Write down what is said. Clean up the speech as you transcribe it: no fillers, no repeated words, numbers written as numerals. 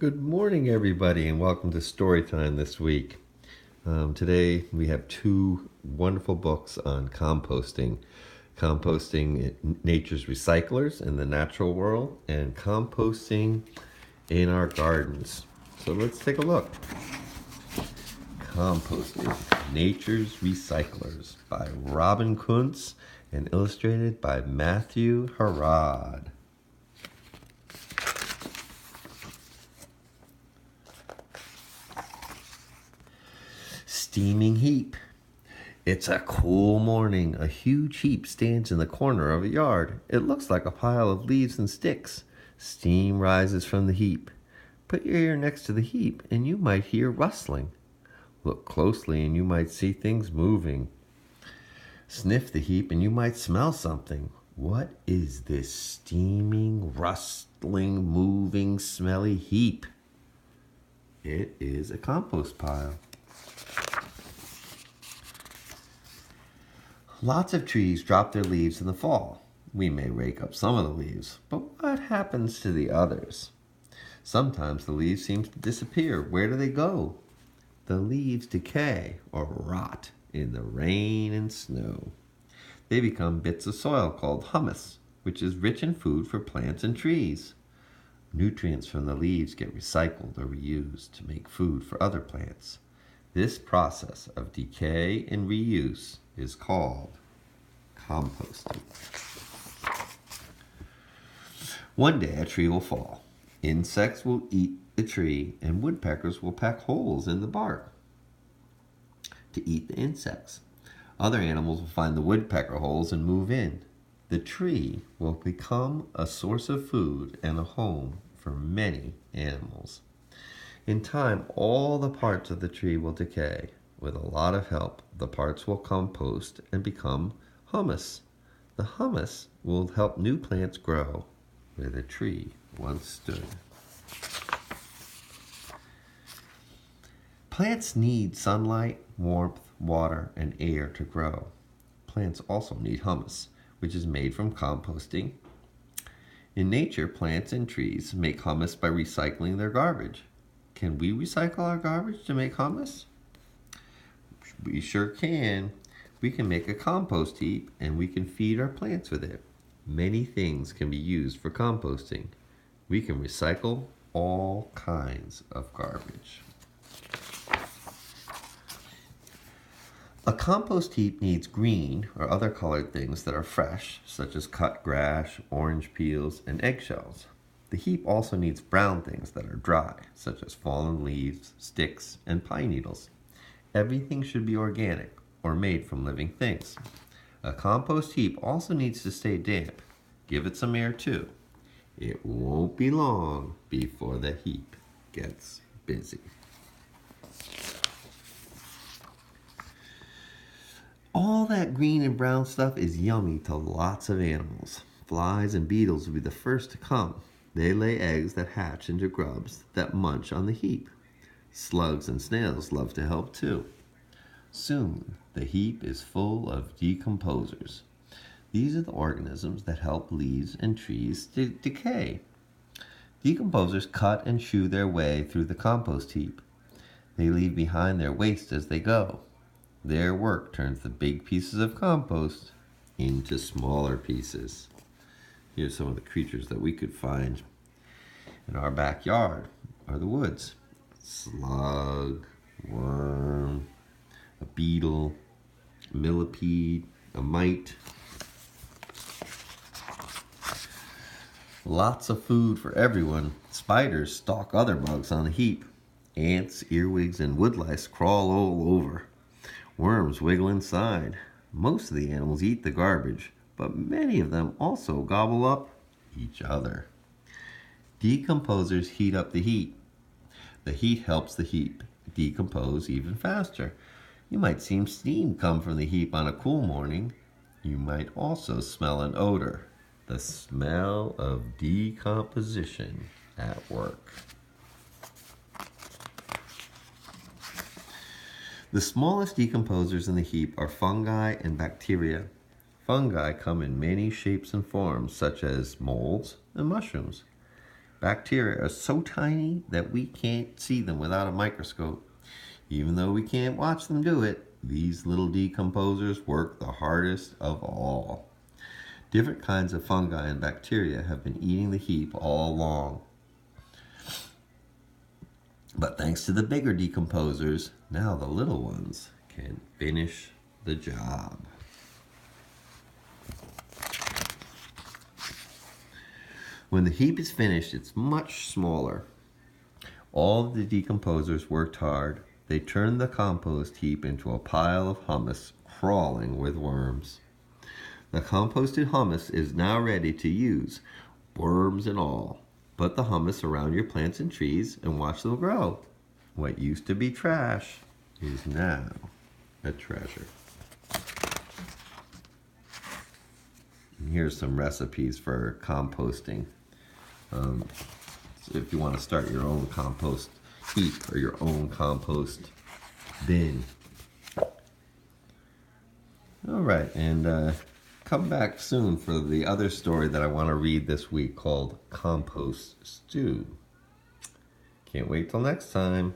Good morning, everybody, and welcome to Storytime this week. Today we have two wonderful books on composting. Composting nature's recyclers in the natural world and composting in our gardens. So let's take a look. Composting, Nature's Recyclers by Robin Koontz and illustrated by Mathew Harrad. Steaming heap. It's a cool morning. A huge heap stands in the corner of a yard. It looks like a pile of leaves and sticks. Steam rises from the heap. Put your ear next to the heap and you might hear rustling. Look closely and you might see things moving. Sniff the heap and you might smell something. What is this steaming, rustling, moving, smelly heap? It is a compost pile. Lots of trees drop their leaves in the fall. We may rake up some of the leaves, but what happens to the others? Sometimes the leaves seem to disappear. Where do they go? The leaves decay or rot in the rain and snow. They become bits of soil called humus, which is rich in food for plants and trees. Nutrients from the leaves get recycled or reused to make food for other plants. This process of decay and reuse is called composting. One day a tree will fall. Insects will eat the tree and woodpeckers will peck holes in the bark to eat the insects. Other animals will find the woodpecker holes and move in. The tree will become a source of food and a home for many animals. In time, all the parts of the tree will decay. With a lot of help, the parts will compost and become humus. The humus will help new plants grow where the tree once stood. Plants need sunlight, warmth, water, and air to grow. Plants also need humus, which is made from composting. In nature, plants and trees make humus by recycling their garbage. Can we recycle our garbage to make humus? We sure can. We can make a compost heap and we can feed our plants with it. Many things can be used for composting. We can recycle all kinds of garbage. A compost heap needs green or other colored things that are fresh, such as cut grass, orange peels, and eggshells. The heap also needs brown things that are dry, such as fallen leaves, sticks, and pine needles. Everything should be organic or made from living things. A compost heap also needs to stay damp. Give it some air too. It won't be long before the heap gets busy. All that green and brown stuff is yummy to lots of animals. Flies and beetles will be the first to come. They lay eggs that hatch into grubs that munch on the heap. Slugs and snails love to help too. Soon, the heap is full of decomposers. These are the organisms that help leaves and trees decay. Decomposers cut and chew their way through the compost heap. They leave behind their waste as they go. Their work turns the big pieces of compost into smaller pieces. Here's some of the creatures that we could find in our backyard or the woods. Slug, worm, a beetle, a millipede, a mite. Lots of food for everyone. Spiders stalk other bugs on the heap. Ants, earwigs, and woodlice crawl all over. Worms wiggle inside. Most of the animals eat the garbage, but many of them also gobble up each other. Decomposers heat up the heat. The heat helps the heap decompose even faster. You might see steam come from the heap on a cool morning. You might also smell an odor, the smell of decomposition at work. The smallest decomposers in the heap are fungi and bacteria. Fungi come in many shapes and forms, such as molds and mushrooms. Bacteria are so tiny that we can't see them without a microscope. Even though we can't watch them do it, these little decomposers work the hardest of all. Different kinds of fungi and bacteria have been eating the heap all along. But thanks to the bigger decomposers, now the little ones can finish the job. When the heap is finished, it's much smaller. All of the decomposers worked hard. They turned the compost heap into a pile of humus crawling with worms. The composted humus is now ready to use, worms and all. Put the humus around your plants and trees and watch them grow. What used to be trash is now a treasure. And here's some recipes for composting. So if you want to start your own compost heap or your own compost bin. All right, and come back soon for the other story that I want to read this week called Compost Stew. Can't wait till next time.